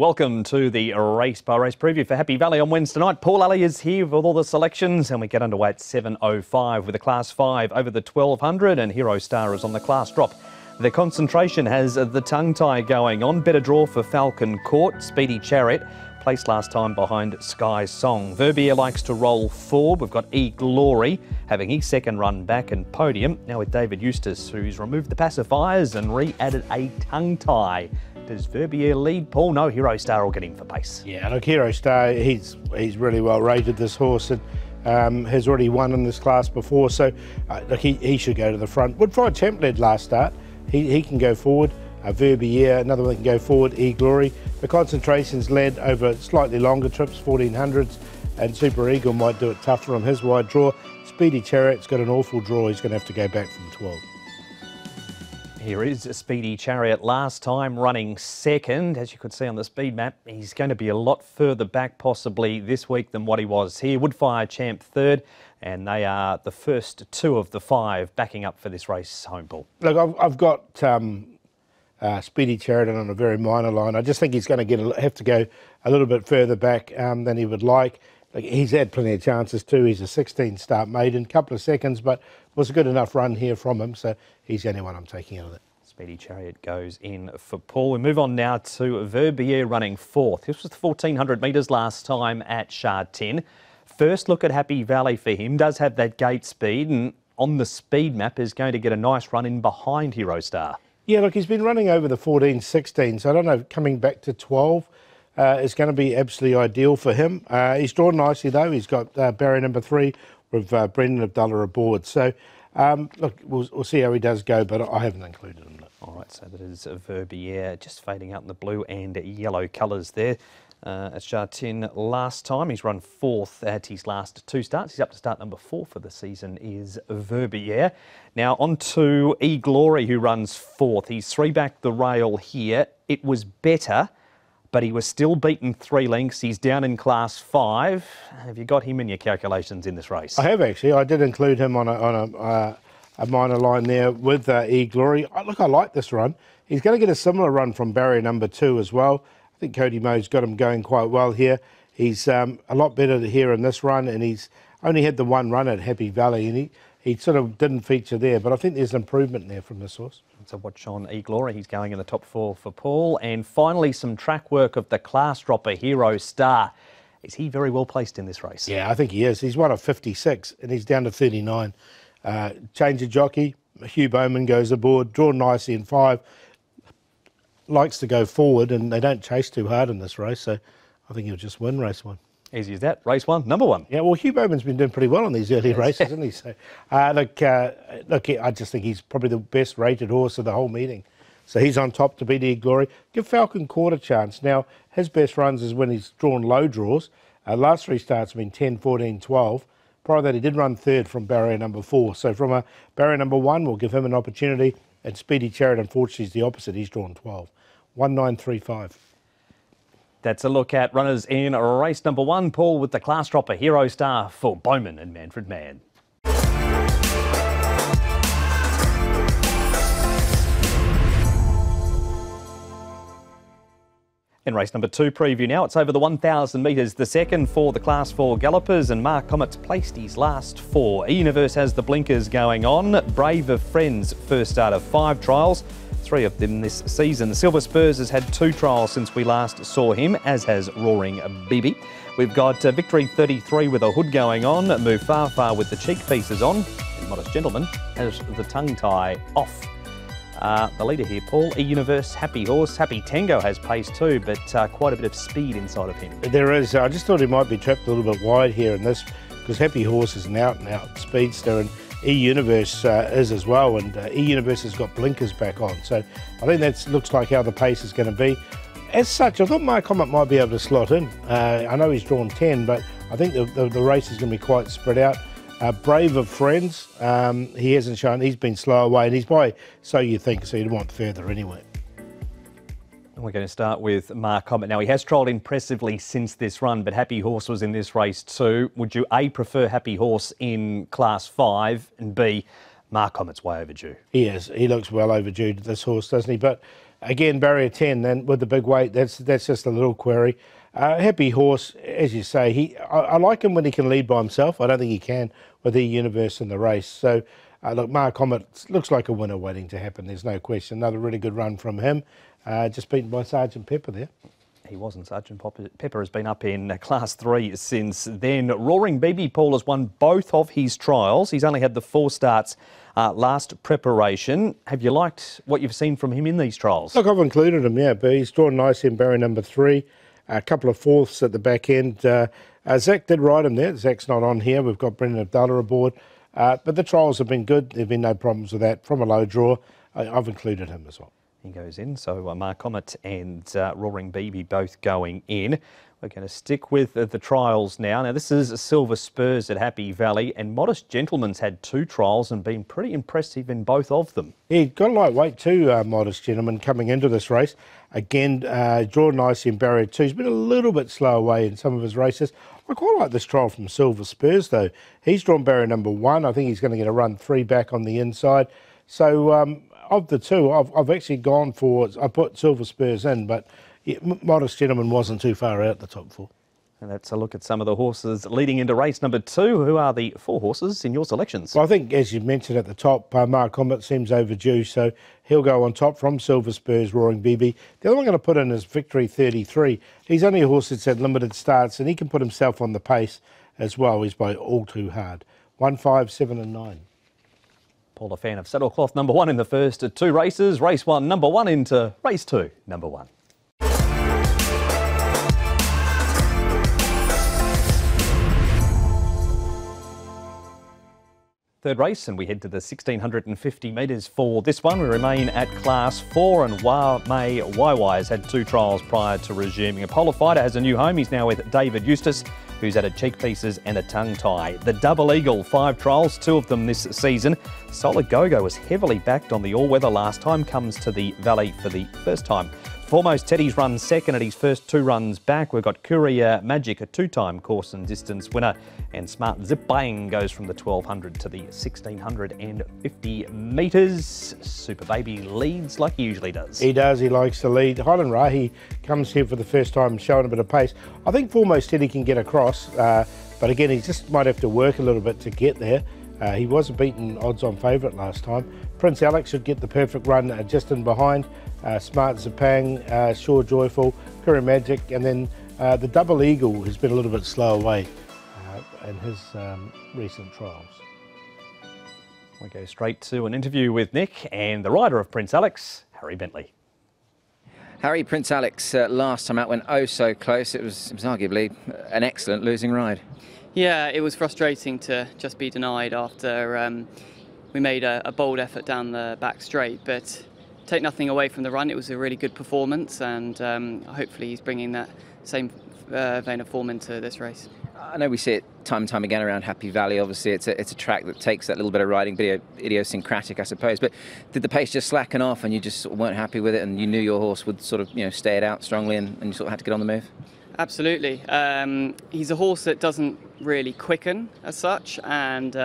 Welcome to the race by race preview for Happy Valley on Wednesday night. Paul Lally is here with all the selections and we get underway at 7:05 with the Class 5 over the 1200 and Hero Star is on the class drop. The concentration has the tongue tie going on. Better draw for Falcon Court. Speedy Chariot placed last time behind Sky Song. Verbier likes to roll forward. We've got E Glory having his second run back and podium. Now with David Eustace, who's removed the pacifiers and re-added a tongue tie. Does Verbier lead, Paul? No, Hero Star will get in for pace. Yeah, look, Hero Star, he's really well rated, this horse, and has already won in this class before, so look, he should go to the front. Woodfire Champ led last start. He can go forward. Verbier, another one can go forward. E Glory. The concentration's led over slightly longer trips, 1400s, and Super Eagle might do it tougher on his wide draw. Speedy Chariot's got an awful draw. He's going to have to go back from 12. Here is Speedy Chariot, last time running second. As you could see on the speed map, he's going to be a lot further back possibly this week than what he was here. Woodfire Champ third, and they are the first two of the five backing up for this race home, Paul. Look, I've got Speedy Chariot on a very minor line. I just think he's going to have to go a little bit further back than he would like. He's had plenty of chances too. He's a 16-start maiden, couple of seconds, but was a good enough run here from him, so he's the only one I'm taking out of it. Speedy Chariot goes in for Paul. We move on now to Verbier running fourth. This was the 1400 metres last time at Shard 10. First look at Happy Valley for him. Does have that gate speed, and on the speed map is going to get a nice run in behind Hero Star. Yeah, look, he's been running over the 14, 16, so I don't know, coming back to 12 is going to be absolutely ideal for him. He's drawn nicely, though. He's got barrier number 3 with Brendan Abdullah aboard. So, look, we'll see how he does go, but I haven't included him. All right, so that is Verbier just fading out in the blue and yellow colours there. At Chartin last time, he's run fourth at his last two starts. He's up to start number 4 for the season is Verbier. Now on to E Glory, who runs fourth. He's 3 back the rail here. It was better, but he was still beaten 3 lengths. He's down in class 5. Have you got him in your calculations in this race? I have actually. I did include him on a minor line there with E Glory. Look, I like this run. He's going to get a similar run from barrier number 2 as well. I think Cody Moe's got him going quite well here. He's a lot better here in this run, and he's only had the one run at Happy Valley, and he sort of didn't feature there, but I think there's an improvement there from this horse. So watch on E Glory. He's going in the top 4 for Paul. And finally, some track work of the class dropper Hero Star. Is he very well placed in this race? Yeah, I think he is. He's won at 56, and he's down to 39. Change of jockey. Hugh Bowman goes aboard, drawn nicely in 5. Likes to go forward, and they don't chase too hard in this race, so I think he'll just win race 1. Easy as that. Race 1, number 1. Yeah, well, Hugh Bowman's been doing pretty well on these early races, hasn't he? So, look, I just think he's probably the best rated horse of the whole meeting. So he's on top to beat E Glory. Give Falcon Court a chance. Now, his best runs is when he's drawn low draws. Last 3 starts have been 10, 14, 12. Prior to that, he did run third from barrier number 4. So from a barrier number 1, we'll give him an opportunity. And Speedy Chariot, unfortunately, is the opposite. He's drawn 12. 1935. That's a look at runners in race number 1. Paul with the class dropper Hero Star for Bowman and Manfred Mann. In race number 2 preview now, it's over the 1,000 metres, the second for the Class 4 Gallopers, and Mark Comet's placed his last 4. E-Universe has the blinkers going on. Brave of Friends, first start of 5 trials, 3 of them this season. Silver Spurs has had 2 trials since we last saw him, as has Roaring Bibi. We've got Victory 33 with a hood going on, Move Far Far with the cheek pieces on, and Modest Gentleman has the tongue tie off. The leader here, Paul, E-Universe, Happy Horse. Happy Tango has pace too, but quite a bit of speed inside of him. There is. I just thought he might be trapped a little bit wide here in this, because Happy Horse is an out-and-out speedster, and E-Universe is as well, and E-Universe has got blinkers back on. So I think that looks like how the pace is going to be. As such, I thought Mark Comet might be able to slot in. I know he's drawn 10, but I think the race is going to be quite spread out. Brave of Friends, he hasn't shown, he's been slow away, and he's by So You Think, so you'd want further anyway. We're going to start with Mark Comet. Now, he has trolled impressively since this run, but Happy Horse was in this race too. Would you A, prefer Happy Horse in Class 5, and B, Mark Comet's way overdue? He is. He looks well overdue to this horse, doesn't he? But Again, barrier 10, then with the big weight, that's just a little query. Happy Horse, as you say, I like him when he can lead by himself. I don't think he can with E-Universe in the race. So, look, Mark Comet looks like a winner waiting to happen. There's no question. Another really good run from him. Just beaten by Sergeant Pepper there. He wasn't. Sergeant Pepper has been up in Class 3 since then. Roaring BB Paul has won both of his trials. He's only had the 4 starts last preparation. Have you liked what you've seen from him in these trials? Look, I've included him, yeah, but he's drawn nicely in barrier number 3. A couple of fourths at the back end. Zach did ride him there. Zach's not on here. We've got Brendan Abdallah aboard. But the trials have been good. There have been no problems with that. From a low draw, I've included him as well. He goes in, so Mark Comet and Roaring BB both going in. We're going to stick with the trials now. Now, this is Silver Spurs at Happy Valley, and Modest Gentleman's had 2 trials and been pretty impressive in both of them. Yeah, got a lightweight too, Modest Gentleman, coming into this race. Again, drawn nicely in barrier 2. He's been a little bit slow away in some of his races. I quite like this trial from Silver Spurs, though. He's drawn barrier number 1. I think he's going to get a run 3 back on the inside. So, of the 2, I've actually gone for, I put Silver Spurs in, but yeah, Modest Gentleman wasn't too far out the top 4. And that's a look at some of the horses leading into race number 2. Who are the 4 horses in your selections? Well, I think, as you mentioned at the top, Mark Comet seems overdue, so he'll go on top from Silver Spurs, Roaring BB. The other one I'm going to put in is Victory 33. He's only a horse that's had limited starts, and he can put himself on the pace as well. He's by All Too Hard. 1, 5, 7 and 9. Paul, a fan of Saddlecloth number 1 in the first 2 races. Race 1, number 1 into race 2, number 1. Third race, and we head to the 1650 metres for this one. We remain at Class 4, and May YY has had 2 trials prior to resuming. Apollo Fighter has a new home. He's now with David Eustace, who's added cheek pieces and a tongue tie. The Double Eagle, 5 trials, 2 of them this season. Solid Go-Go was heavily backed on the all-weather last time, comes to the Valley for the first time. Foremost Teddy's run second at his first 2 runs back. We've got Courier Magic, a 2-time course and distance winner, and Smart Zip Bang goes from the 1200 to the 1650 metres. Super Baby leads like he usually does. He does, he likes to lead. Highland Rahi comes here for the first time, showing a bit of pace. I think Foremost Teddy can get across, but again, he just might have to work a little bit to get there. He was a beaten odds-on favourite last time. Prince Alex should get the perfect run just in behind. Smart Zapang, Sure Joyful, Courier Magic, and then the Double Eagle has been a little bit slow away in his recent trials. We go straight to an interview with Nick and the rider of Prince Alex, Harry Bentley. Harry, Prince Alex last time out went oh so close. It was arguably an excellent losing ride. Yeah, it was frustrating to just be denied after we made a bold effort down the back straight, but take nothing away from the run. It was a really good performance, and hopefully he's bringing that same vein of form into this race. I know we see it time and time again around Happy Valley. Obviously, it's a track that takes that little bit of riding, bit idiosyncratic, I suppose. But did the pace just slacken off, and you just sort of weren't happy with it, and you knew your horse would sort of stay it out strongly, and you sort of had to get on the move? Absolutely. He's a horse that doesn't really quicken as such, and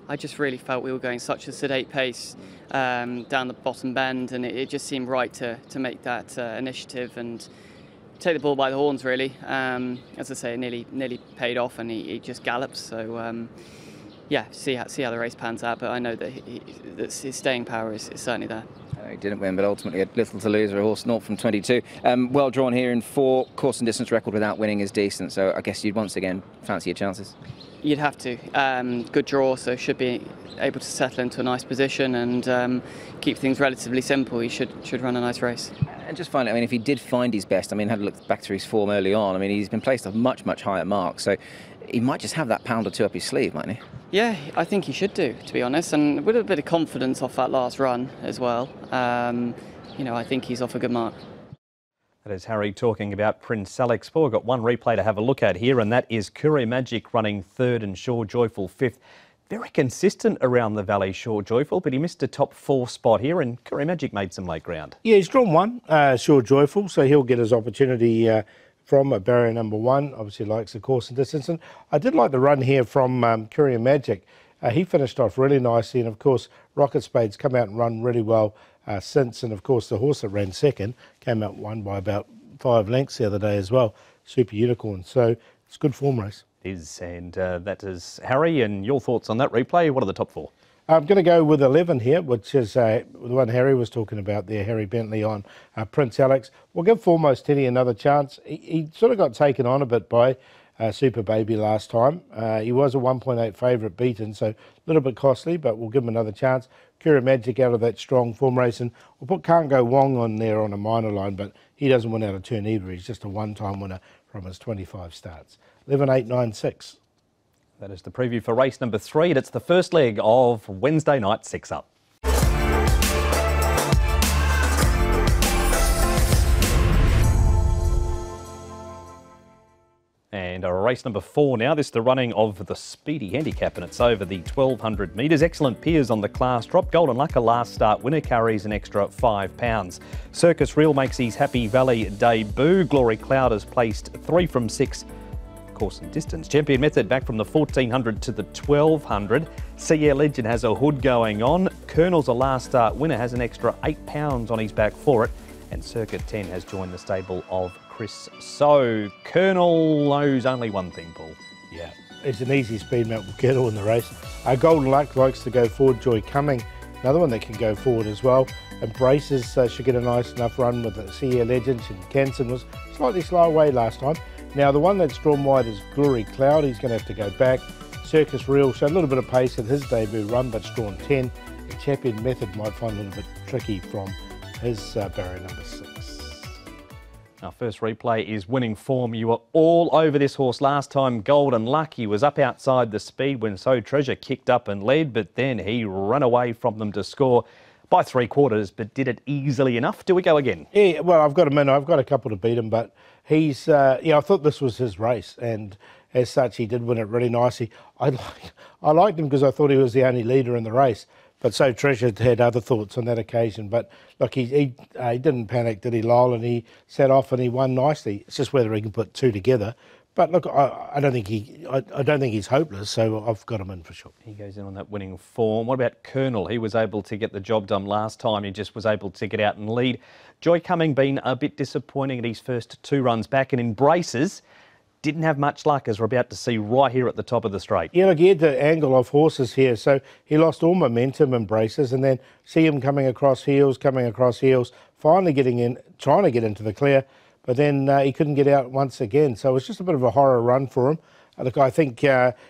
I just really felt we were going such a sedate pace down the bottom bend, and it just seemed right to make that initiative and take the bull by the horns, really. As I say, it nearly paid off, and he just gallops. So yeah, see how the race pans out. But I know that his staying power is certainly there. He didn't win, but ultimately had little to lose. A horse 0 from 22. Well drawn here in 4. Course and distance record without winning is decent. So I guess you'd once again fancy your chances. You'd have to. Good draw, so should be able to settle into a nice position and keep things relatively simple. He should run a nice race. And just finally, I mean, if he did find his best, I mean, had a look back through his form early on. I mean, he's been placed a much higher mark, so he might just have that pound or 2 up his sleeve, mightn't he? Yeah, I think he should do, to be honest, and with a bit of confidence off that last run as well. I think he's off a good mark. That is Harry talking about Prince Alex. Paul, we've got one replay to have a look at here, and that is Courier Magic running 3rd and Sure Joyful 5th. Very consistent around the Valley, Sure Joyful, but he missed a top 4 spot here, and Courier Magic made some late ground. Yeah, he's drawn 1, Sure Joyful, so he'll get his opportunity from barrier number 1. Obviously likes the course and distance. And I did like the run here from Courier Magic. he finished off really nicely, and of course Rocket Spade's come out and run really well since, and of course the horse that ran second came out and won by about 5 lengths the other day as well, Super Unicorn. So it's a good form race. It is, and that is Harry, and your thoughts on that replay? What are the top 4? I'm going to go with 11 here, which is the one Harry was talking about there, Harry Bentley on Prince Alex. We'll give Foremost Teddy another chance. He sort of got taken on a bit by Super Baby last time. He was a 1.8 favourite beaten, so a little bit costly, but we'll give him another chance. Cura Magic out of that strong form race, and we'll put Can't Go Wong on there on a minor line, but he doesn't win out of turn either. He's just a one-time winner from his 25 starts. 11, 8, 9, 6. That is the preview for race number 3, and it's the first leg of Wednesday night 6 Up. And race number 4 now. This is the running of the Speedy Handicap, and it's over the 1200 metres. Excellent peers on the class drop. Golden Luck, a last start winner, carries an extra £5. Circus Reel makes his Happy Valley debut. Glory Cloud has placed 3 from 6. Course and distance. Champion Method back from the 1400 to the 1200. Sea Air Legend has a hood going on. Colonel's a last start winner, has an extra £8 on his back for it. And Circuit 10 has joined the stable of Chris. So Colonel knows only one thing, Paul. Yeah, it's an easy speed mount with Colonel in the race. Golden Luck likes to go forward. Joy Coming, another one that can go forward as well. And Braces should get a nice enough run with the Sea Air Legend. And Canson was slightly slow away last time. Now the one that's drawn wide is Glory Cloud. He's going to have to go back. Circus Reel showed a little bit of pace in his debut run, but drawn 10. And Champion Method might find a little bit tricky from his barrier number 6. Our first replay is winning form. You were all over this horse last time. Golden Luck, he was up outside the speed when So Treasure kicked up and led, but then he ran away from them to score by 3/4, but did it easily enough. Do we go again? Yeah, well, I've got him in. I've got a couple to beat him, but he's, I thought this was his race, and as such, he did win it really nicely. I liked him because I thought he was the only leader in the race, but So Treasure had other thoughts on that occasion. But look, he didn't panic, did he, Lyle? And he set off and he won nicely. It's just whether he can put 2 together. But look, I don't think he's hopeless, so I've got him in for sure. He goes in on that winning form. What about Colonel? He was able to get the job done last time. He just was able to get out and lead. Joy Coming been a bit disappointing at his first 2 runs back, and in Braces didn't have much luck, as we're about to see right here at the top of the straight. Yeah, look, he had to angle off horses here, so he lost all momentum in Braces, and then see him coming across heels, finally getting in, trying to get into the clear. But then he couldn't get out once again. So it was just a bit of a horror run for him. Look, I think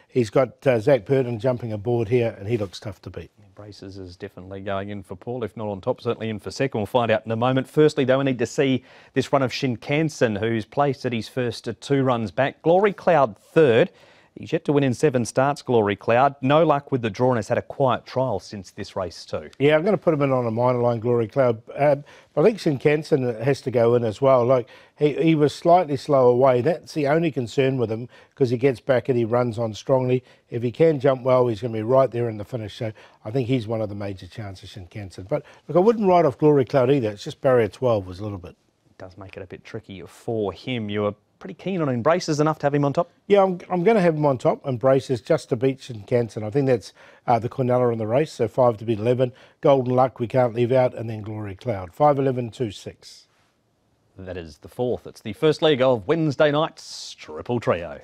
he's got Zach Purden jumping aboard here, and he looks tough to beat. Braces is definitely going in for Paul, if not on top, certainly in for second. We'll find out in a moment. Firstly, though, we need to see this run of Shinkansen, who's placed at his first 2 runs back. Glory Cloud third. He's yet to win in 7 starts, Glory Cloud. No luck with the draw and has had a quiet trial since this race too. Yeah, I'm going to put him in on a minor line, Glory Cloud. But I think Shinkansen has to go in as well. Like, he was slightly slow away. That's the only concern with him, because he gets back and he runs on strongly. If he can jump well, he's going to be right there in the finish. So I think he's one of the major chances, Shinkansen. But look, I wouldn't write off Glory Cloud either. It's just barrier 12 was a little bit. It does make it a bit tricky for him. You were pretty keen on Braces enough to have him on top? Yeah, I'm going to have him on top, and Braces just to beat Shinkansen. I think that's the Cornella in the race, so 5 to beat 11. Golden Luck we can't leave out, and then Glory Cloud. 5, 11, 2, 6. That is the 4th. It's the first leg of Wednesday night's Triple Trio.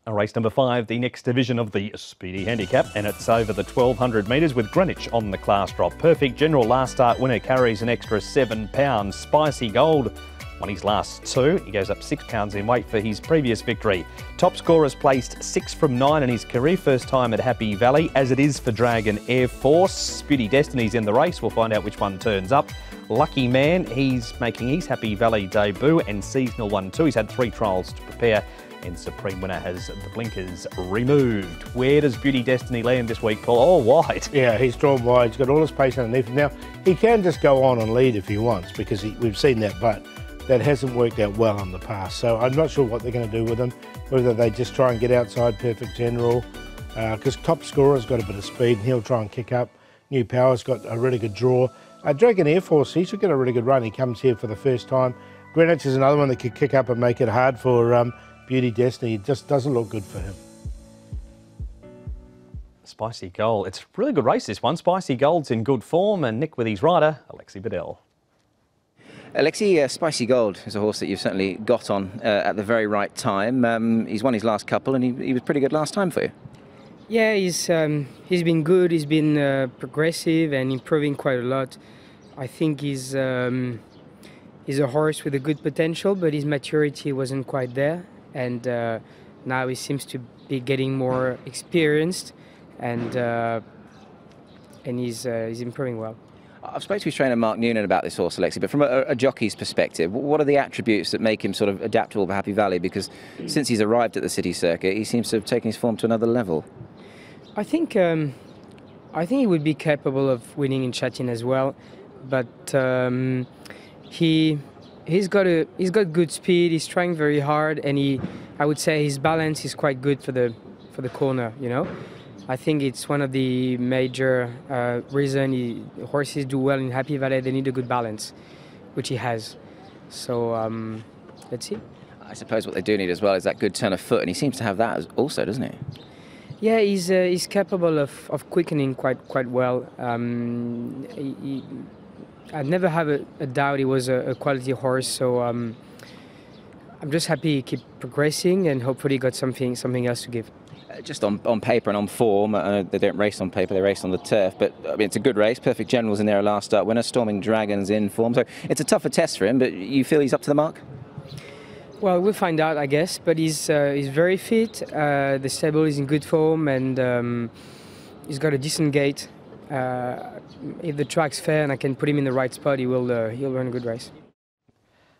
Race number 5, the next division of the Speedy Handicap, and it's over the 1200 metres with Greenwich on the class drop. Perfect General last start winner carries an extra £7. Spicy Gold won his last 2. He goes up £6 in weight for his previous victory. Top scorers placed 6 from 9 in his career, first time at Happy Valley, as it is for Dragon Air Force. Speedy Destiny's in the race. We'll find out which one turns up. Lucky Man, he's making his Happy Valley debut, and Seasonal 1 too. He's had 3 trials to prepare. And Supreme Winner has the blinkers removed. Where does Beauty Destiny land this week, Paul? Oh, wide. Yeah, he's drawn wide. He's got all his pace underneath him. Now, he can just go on and lead if he wants, because we've seen that, but that hasn't worked out well in the past. So I'm not sure what they're going to do with him, whether they just try and get outside Perfect General, because Top Scorer's got a bit of speed and he'll try and kick up. New Power's got a really good draw. Dragon Air Force, he should get a really good run. He comes here for the first time. Greenwich is another one that could kick up and make it hard for Beauty Destiny. It just doesn't look good for him. Spicy Gold. It's a really good race, this one. Spicy Gold's in good form, and Nick with his rider, Alexi Bedell. Alexi, Spicy Gold is a horse that you've certainly got on at the very right time. He's won his last couple, and he was pretty good last time for you. Yeah, he's been good. He's been progressive and improving quite a lot. I think he's a horse with a good potential, but his maturity wasn't quite there, and now he seems to be getting more experienced, and he's improving well. I've spoken to his trainer Mark Noonan about this horse, Alexi, but from a jockey's perspective, what are the attributes that make him sort of adaptable for Happy Valley? Because since he's arrived at the city circuit, he seems to have taken his form to another level. I think he would be capable of winning in Chatin as well, but he's got good speed. He's trying very hard, and I would say his balance is quite good for the corner. You know, I think it's one of the major reasons horses do well in Happy Valley. They need a good balance, which he has. So let's see. I suppose what they do need as well is that good turn of foot, and he seems to have that also, doesn't he? Yeah, he's capable of quickening quite well. I'd never have a doubt he was a quality horse, so I'm just happy he keep progressing and hopefully got something else to give. Just on paper and on form, they don't race on paper, they race on the turf, but I mean, it's a good race. Perfect General's in there last start winner, Storming Dragon's in form, so it's a tougher test for him, but you feel he's up to the mark? Well, we'll find out, I guess, but he's very fit, the stable is in good form, and he's got a decent gait. If the track's fair and I can put him in the right spot, he'll run a good race.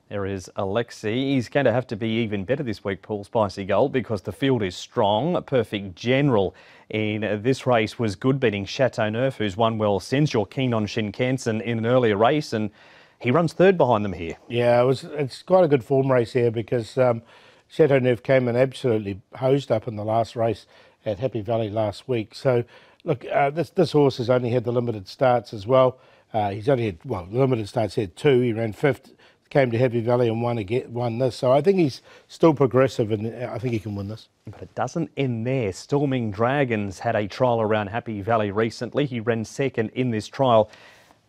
There is Alexi. He's going to have to be even better this week, Paul, Spicy Gold, because the field is strong. A Perfect General in this race was good, beating Chateauneuf, who's won well since. You're keen on Shinkansen in an earlier race, and he runs third behind them here. Yeah, it's quite a good form race here because Chateauneuf came and absolutely hosed up in the last race at Happy Valley last week. So, look, this horse has only had the limited starts as well. He's only had, well, the limited starts had 2. He ran 5th, came to Happy Valley and won this. So I think he's still progressive, and I think he can win this. But it doesn't end there. Storming Dragons had a trial around Happy Valley recently. He ran second in this trial.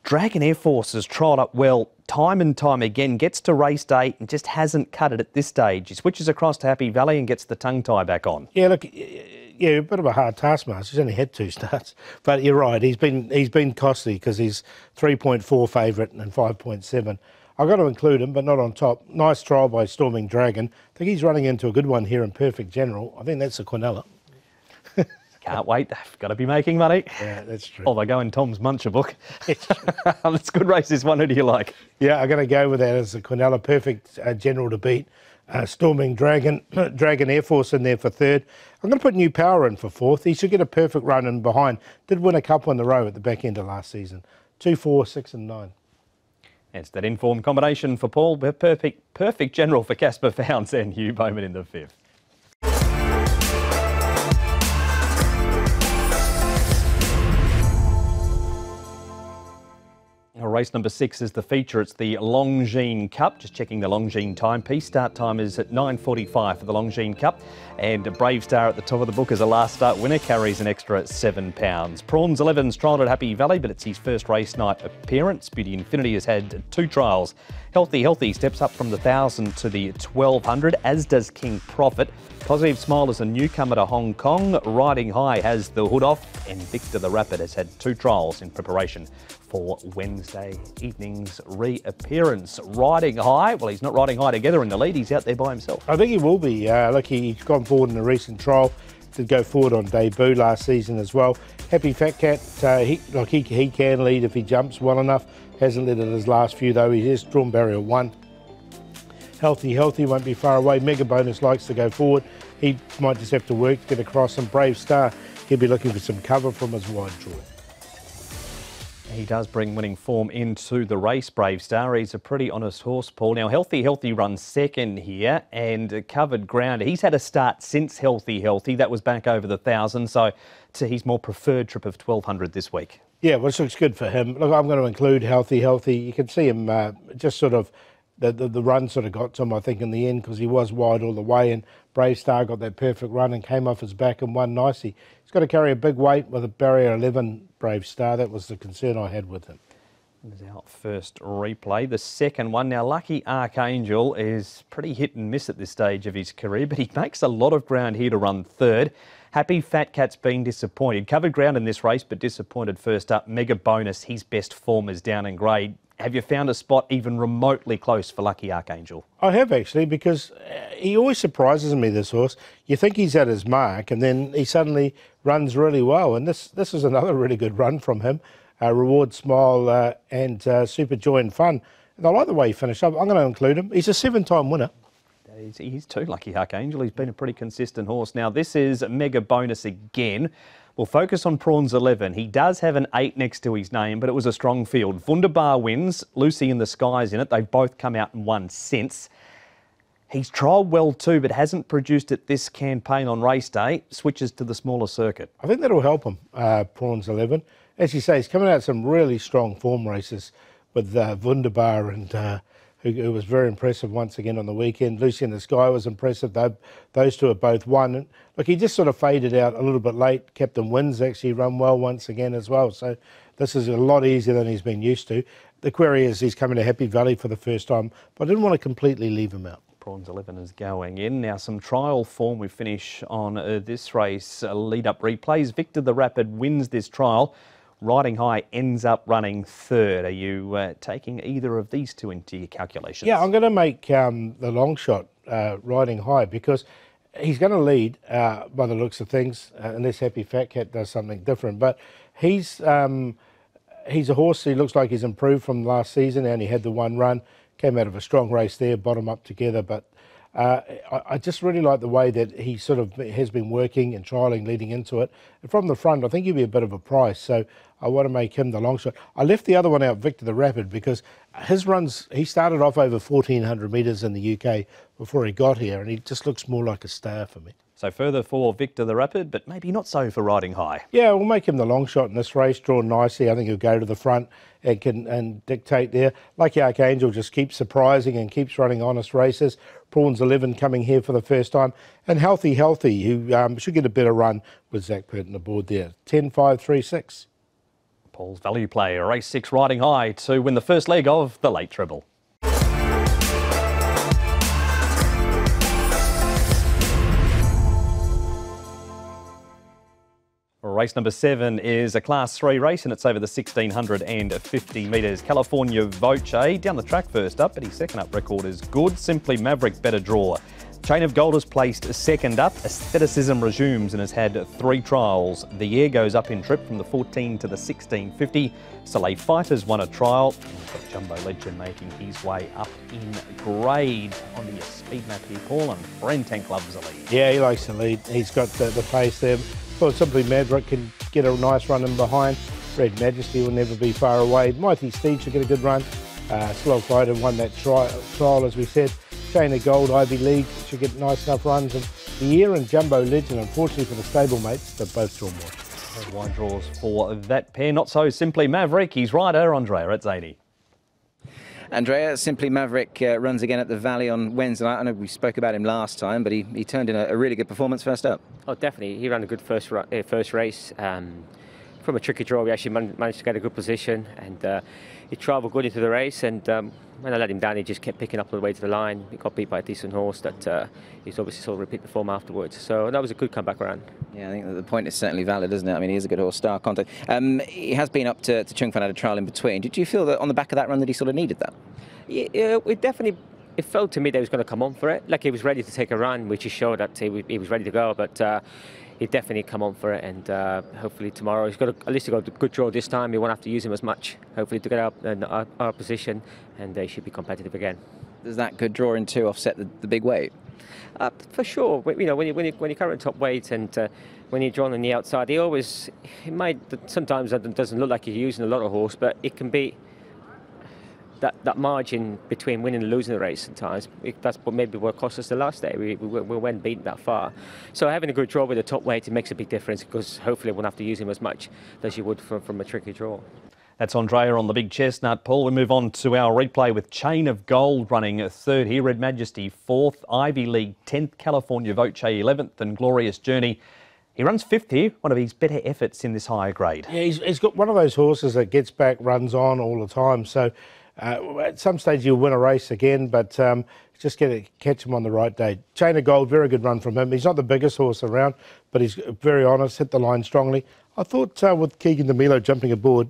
Dragon Air Force has trialled up well time and time again, gets to race day and just hasn't cut it at this stage. He switches across to Happy Valley and gets the tongue tie back on. Yeah, look, yeah, a bit of a hard taskmaster. He's only had 2 starts, but you're right. He's been costly because he's 3.4 favourite and 5.7. I've got to include him, but not on top. Nice trial by Storming Dragon. I think he's running into a good one here in Perfect General. I think that's a Quinella. Can't wait. They've got to be making money. Yeah, that's true. Or they go in Tom's Muncher book. It's a good race, this one. Who do you like? Yeah, I'm going to go with that as a Quinella. Perfect General to beat. Storming Dragon, Dragon Air Force in there for 3rd. I'm going to put New Power in for 4th. He should get a perfect run in behind. Did win a couple in a row at the back end of last season. 2, 4, 6 and 9. It's that informed combination for Paul. Perfect General for Casper Founds and Hugh Bowman in the 5th. Race number 6 is the feature. It's the Longines Cup. Just checking the Longines timepiece. Start time is at 9:45 for the Longines Cup. And Brave Star at the top of the book as a last start winner, carries an extra £7. Prawns 11's trialled at Happy Valley, but it's his first race night appearance. Beauty Infinity has had 2 trials. Healthy steps up from the 1,000 to the 1,200, as does King Prophet. Positive Smile is a newcomer to Hong Kong. Riding High has the hood off, and Victor the Rapid has had 2 trials in preparation for Wednesday evening's reappearance. Riding High, well, he's not riding high together in the lead. He's out there by himself. I think he will be. Look, he's gone forward in a recent trial. Did go forward on debut last season as well. Happy Fat Cat, he can lead if he jumps well enough. Hasn't led at his last few though. He has drawn barrier 1. Healthy won't be far away. Mega Bonus likes to go forward. He might just have to work to get across. And Brave Star, he'll be looking for some cover from his wide draw. He does bring winning form into the race, Brave Star. He's a pretty honest horse, Paul. Now, Healthy runs second here and covered ground. He's had a start since Healthy. That was back over the 1,000, so to his more preferred trip of 1,200 this week. Yeah, which looks good for him. Look, I'm going to include Healthy. You can see him just sort of the run sort of got to him, I think, in the end, because he was wide all the way, and Brave Star got that perfect run and came off his back and won nicely. He's got to carry a big weight with a barrier 11 Brave Star. That was the concern I had with him. There's our first replay. The second one. Now, Lucky Archangel is pretty hit and miss at this stage of his career, but he makes a lot of ground here to run third. Happy Fat Cat's been disappointed. Covered ground in this race, but disappointed first up. Mega Bonus, his best form is down in grade. Have you found a spot even remotely close for Lucky Archangel? I have, actually, because he always surprises me, this horse. You think he's at his mark, and then he suddenly runs really well. And this is another really good run from him. Reward, Smile and Super Joy and Fun. And I like the way he finished up. I'm going to include him. He's a 7-time winner. He's too, Lucky Archangel. He's been a pretty consistent horse. Now, this is Mega Bonus again. We'll focus on Prawns 11. He does have an 8 next to his name, but it was a strong field. Wunderbar wins. Lucy in the Skies in it. They've both come out and won since. He's trialled well too, but hasn't produced at this campaign on race day. Switches to the smaller circuit. I think that'll help him, Prawns 11. As you say, he's coming out some really strong form races with Wunderbar and who was very impressive once again on the weekend. Lucy in the Sky was impressive. Those two have both won. And look, he just sort of faded out a little bit late. Captain Wins actually run well once again as well. So this is a lot easier than he's been used to. The query is he's coming to Happy Valley for the first time, but I didn't want to completely leave him out. Prawns 11 is going in. Now some trial form we finish on this race. Lead-up replays. Victor the Rapid wins this trial. Riding High ends up running third. Are you taking either of these two into your calculations? Yeah, I'm going to make the long shot Riding High, because he's going to lead by the looks of things, unless Happy Fat Cat does something different. But he's a horse. He looks like he's improved from last season. He only had the one run, came out of a strong race there, bottom up together. But I just really like the way that he sort of has been working and trialling leading into it. And from the front, I think he'll be a bit of a price. So I want to make him the long shot. I left the other one out, Victor the Rapid, because his runs, he started off over 1,400 metres in the UK before he got here, and he just looks more like a star for me. So further for Victor the Rapid, but maybe not so for Riding High. Yeah, we'll make him the long shot in this race, drawn nicely. I think he'll go to the front and dictate there. Lucky Archangel just keeps surprising and keeps running honest races. Prawns 11 coming here for the first time. And Healthy, who should get a better run with Zach Purton aboard there. 10-5-3-6. Paul's value play, race 6 Riding High to win the first leg of the late treble. Race number 7 is a Class 3 race, and it's over the 1,650 metres. California Voce down the track first up, but his second up record is good. Simply Maverick, better draw. Chain of Gold is placed second up. Aestheticism resumes and has had 3 trials. The Air goes up in trip from the 14 to the 1650. Soleil Fighters won a trial. And we've got Jumbo Legend making his way up in grade on the speed map here, Paul, and Bren Tank loves the lead. Yeah, he likes to lead. He's got the pace there. Well, Simply Maverick can get a nice run in behind. Red Majesty will never be far away. Mighty Steed should get a good run. Soleil Fighter won that trial, as we said. Chain of Gold, Ivy League should get nice enough runs. And the Air and Jumbo Legend, unfortunately for the stablemates, they've both drawn more. Wide draws for that pair. Not so Simply Maverick. He's rider, Andrea at Zadie. Andrea, Simply Maverick runs again at the Valley on Wednesday night. I know we spoke about him last time, but he turned in a really good performance first up. Oh, definitely. He ran a good first race. From a tricky draw, we actually managed to get a good position, and he travelled good into the race. And when I let him down, he just kept picking up all the way to the line. He got beat by a decent horse that he's obviously sort of repeat the form afterwards. So that was a good comeback round. Yeah, I think that the point is certainly valid, isn't it? I mean, he is a good horse, star content. He has been up to Chung Fan, had a trial in between. Did you feel that on the back of that run that he sort of needed that? Yeah, it felt to me that he was going to come on for it. Like he was ready to take a run, which he showed that he was ready to go. But he definitely come on for it, and hopefully tomorrow at least he got a good draw this time. You won't have to use him as much, hopefully, to get up in our position, and they should be competitive again. Does that good draw in 2 offset the big weight? For sure. You know, when you carry top weight and when you're drawn on the outside, sometimes it doesn't look like you're using a lot of horse, but it can be that margin between winning and losing the race sometimes. That's what cost us the last day. We weren't beaten that far. So having a good draw with the top weight, it makes a big difference, because hopefully we won't have to use him as much as you would from a tricky draw. That's Andrea on the big chestnut, Paul. We move on to our replay with Chain of Gold running third here, Red Majesty 4th, Ivy League 10th, California Voce 11th and Glorious Journey. He runs 5th here, one of his better efforts in this higher grade. Yeah, he's got one of those horses that gets back, runs on all the time. So at some stage he'll win a race again, but just get to catch him on the right day. Chain of Gold, very good run from him. He's not the biggest horse around, but he's very honest, hit the line strongly. I thought with Keegan DeMilo jumping aboard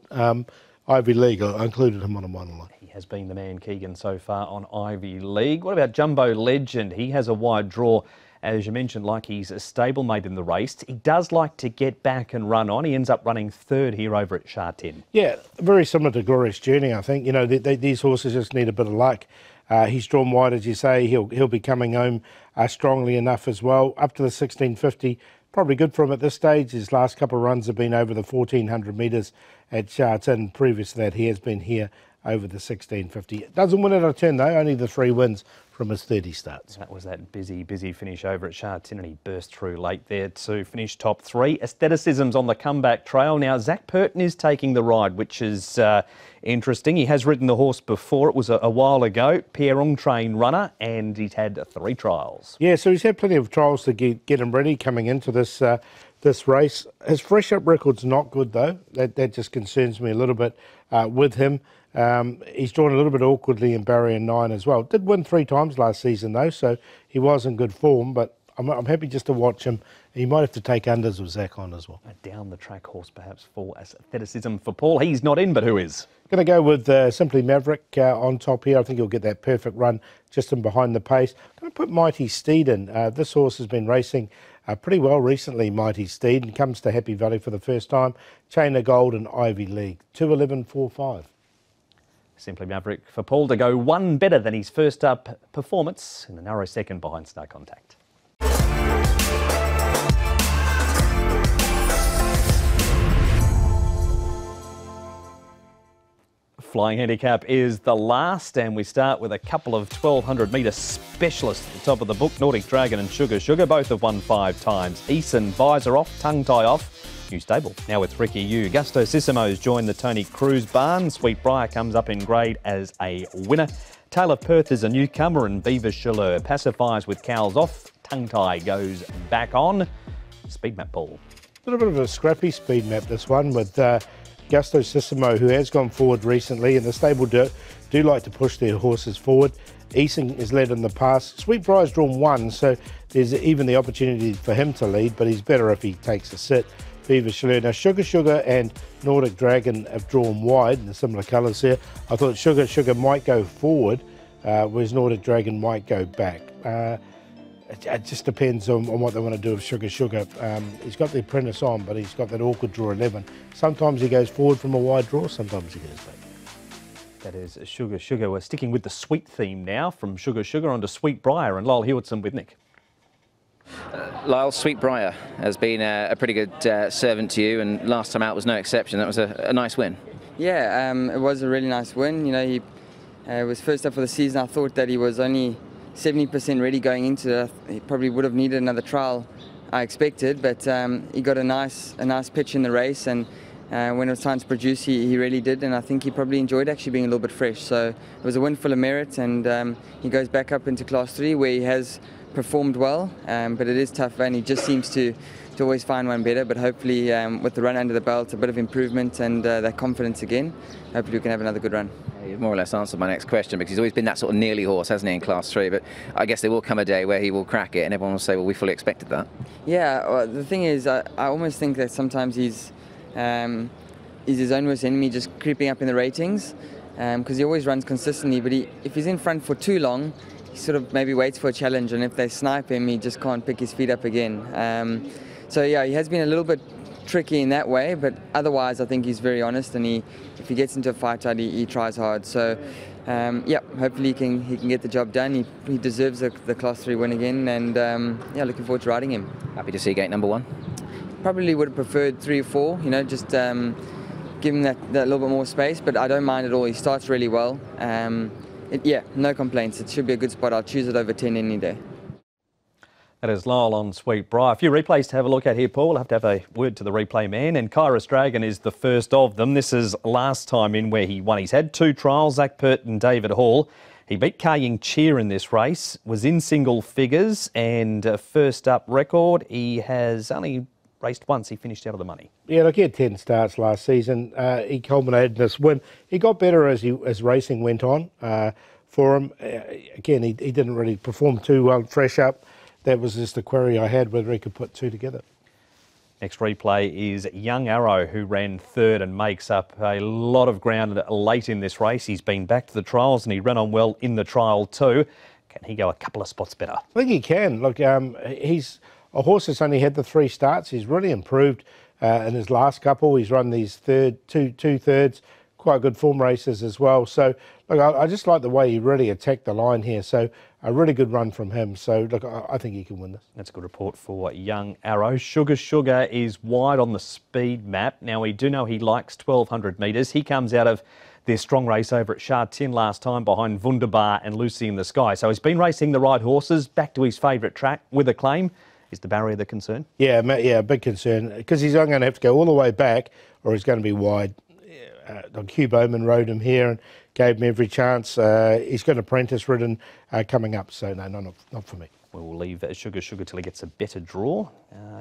Ivy League, I included him on a monoline. He has been the man, Keegan, so far on Ivy League. What about Jumbo Legend? He has a wide draw, as you mentioned, like he's a stablemate in the race. He does like to get back and run on. He ends up running third here over at Sha-Tin. Yeah, very similar to Glorious Journey, I think. You know, these horses just need a bit of luck. He's drawn wide, as you say. He'll be coming home strongly enough as well. Up to the 1650, probably good for him at this stage. His last couple of runs have been over the 1400 metres at Sha-Tin. Previous to that, he has been here over the 1650. Doesn't win it a turn, though. Only the 3 wins from his 30 starts. That was that busy finish over at Sha-Tin, and he burst through late there to finish top 3. Aestheticism's on the comeback trail. Now, Zach Purton is taking the ride, which is interesting. He has ridden the horse before. It was a while ago. Pierre train runner, and he's had 3 trials. Yeah, so he's had plenty of trials to get him ready coming into this this race. His fresh up record's not good, though. That just concerns me a little bit with him. He's drawn a little bit awkwardly in barrier 9 as well. Did win 3 times last season though, so he was in good form, but I'm happy just to watch him. He might have to take unders with Zach on as well. A down the track horse perhaps for aestheticism for Paul. He's not in, but who is? Going to go with Simply Maverick on top here. I think he'll get that perfect run just in behind the pace. Going to put Mighty Steed in. This horse has been racing pretty well recently, Mighty Steed, and comes to Happy Valley for the first time. Chain of Gold and Ivy League. 2:11.45. Simply Maverick for Paul to go one better than his first up performance in a narrow second behind Snow Contact. Flying Handicap is the last, and we start with a couple of 1200 metre specialists at the top of the book. Nordic Dragon and Sugar Sugar both have won 5 times. Eason, Visor off, Tongue Tie off. New stable now with Ricky Yu. Gusto Sissimo's joined the Tony Cruz barn. Sweet Briar comes up in grade as a winner. Tale of Perth is a newcomer, and Beaver Chaleur pacifies with Cowls off. Tongue Tie goes back on. Speed map, Paul. A little bit of a scrappy speed map, this one, with Gusto Sissimo, who has gone forward recently, and the stable do like to push their horses forward. Easing is led in the past. Sweet Briar's drawn 1, so there's even the opportunity for him to lead, but he's better if he takes a sit. Beaver Chaleur. Now, Sugar Sugar and Nordic Dragon have drawn wide in the similar colours here. I thought Sugar Sugar might go forward, whereas Nordic Dragon might go back. It just depends on what they want to do with Sugar Sugar. He's got the apprentice on, but he's got that awkward draw 11. Sometimes he goes forward from a wide draw, sometimes he goes back. That is Sugar Sugar. We're sticking with the sweet theme now, from Sugar Sugar onto Sweet Briar, and Lyle Hewitson with Nick. Lyle, Sweet Briar has been a pretty good servant to you, and last time out was no exception. That was a nice win. Yeah, it was a really nice win. You know, he was first up for the season. I thought that he was only 70% ready going into it. He probably would have needed another trial, I expected, but he got a nice pitch in the race, and when it was time to produce, he really did, and I think he probably enjoyed actually being a little bit fresh. So it was a win full of merit, and he goes back up into Class 3 where he has performed well, but it is tough, and he just seems to always find one better. But hopefully with the run under the belt, a bit of improvement and that confidence again, hopefully we can have another good run. You've more or less answered my next question, because he's always been that sort of nearly horse, hasn't he, in Class 3, but I guess there will come a day where he will crack it and everyone will say, well, we fully expected that. Yeah, well, the thing is, I almost think that sometimes he's his own worst enemy, just creeping up in the ratings, because he always runs consistently, but if he's in front for too long, he sort of maybe waits for a challenge, and if they snipe him, he just can't pick his feet up again. So yeah, he has been a little bit tricky in that way, but otherwise I think he's very honest, and if he gets into a fight, he tries hard. So yeah, hopefully he can get the job done. He deserves the Class 3 win again, and yeah, looking forward to riding him. Happy to see gate number 1? Probably would have preferred 3 or 4, you know, just give him that little bit more space, but I don't mind at all. He starts really well. Yeah, no complaints. It should be a good spot. I'll choose it over 10 any day. That is Lyle on Sweetbriar. A few replays to have a look at here, Paul. We'll have to have a word to the replay man. And Kairos Dragon is the first of them. This is last time in where he won. He's had 2 trials, Zach Pert and David Hall. He beat Ka-Ying Cheer in this race, was in single figures, and first up record, he has only raced once. He finished out of the money. Yeah, look, he had 10 starts last season. He culminated in this win. He got better as racing went on for him. Again, he didn't really perform too well fresh up. That was just the query I had, whether he could put 2 together. Next replay is Young Arrow, who ran third and makes up a lot of ground late in this race. He's been back to the trials and he ran on well in the trial too. Can he go a couple of spots better? I think he can. Look, he's a horse that's only had the 3 starts. He's really improved in his last couple. He's run these two thirds, quite good form races as well. So, look, I just like the way he really attacked the line here. So, a really good run from him. So, look, I think he can win this. That's a good report for Young Arrow. Sugar is wide on the speed map. Now, we do know he likes 1,200 metres. He comes out of their strong race over at Sha Tin last time behind Wunderbar and Lucy in the Sky. So, he's been racing the right horses, back to his favourite track with Acclaim. Is the barrier the concern? Yeah, big concern. Because he's going to have to go all the way back or he's going to be wide. Hugh Bowman rode him here and gave him every chance. He's got an apprentice ridden coming up, so no, not for me. We'll leave Sugar till he gets a better draw.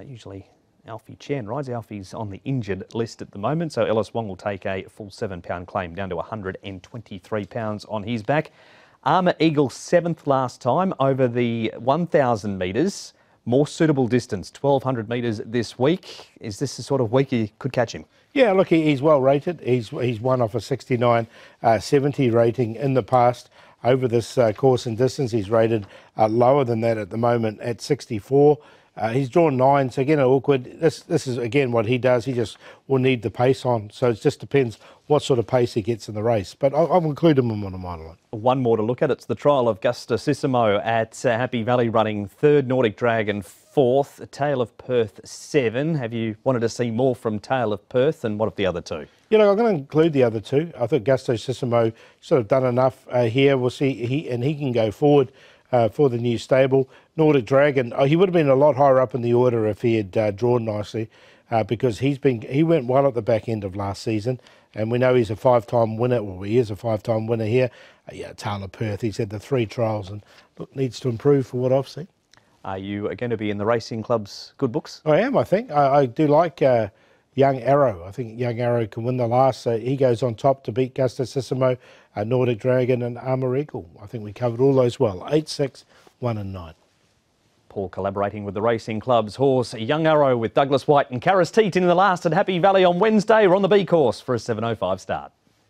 Usually Alfie Chen rides. Alfie's on the injured list at the moment, so Ellis Wong will take a full £7 claim down to £123 on his back. Armour Eagle 7th last time over the 1,000 metres. More suitable distance, 1,200 metres this week. Is this the sort of week you could catch him? Yeah, look, he's well rated. He's won off a 69.70 rating in the past. Over this course and distance, he's rated lower than that at the moment at 64. He's drawn 9, so again, awkward. This is, again, what he does. He just will need the pace on. So it just depends what sort of pace he gets in the race. But I'll include him on a minor line. One more to look at. It's the trial of Gustosissimo at Happy Valley running 3rd, Nordic Dragon 4th, Tale of Perth 7. Have you wanted to see more from Tale of Perth, and what of the other 2? You know, I'm going to include the other 2. I think Gustosissimo sort of done enough here. We'll see. He can go forward for the new stable. Nordic Dragon, he would have been a lot higher up in the order if he had drawn nicely, because he went well at the back end of last season, and we know he's a 5-time winner. Well, he is a 5-time winner here. Yeah, Tale of Perth. He's had the 3 trials and look, needs to improve for what I've seen. Are you going to be in the racing club's good books? I am. I think I do like Young Arrow. I think Young Arrow can win the last. So he goes on top to beat Gustosissimo, Nordic Dragon and Armour Eagle. I think we covered all those well. 8, 6, 1 and 9. Paul collaborating with the racing club's horse Young Arrow with Douglas White and Karis Teat in the last at Happy Valley on Wednesday. We're on the B course for a 7:05 start.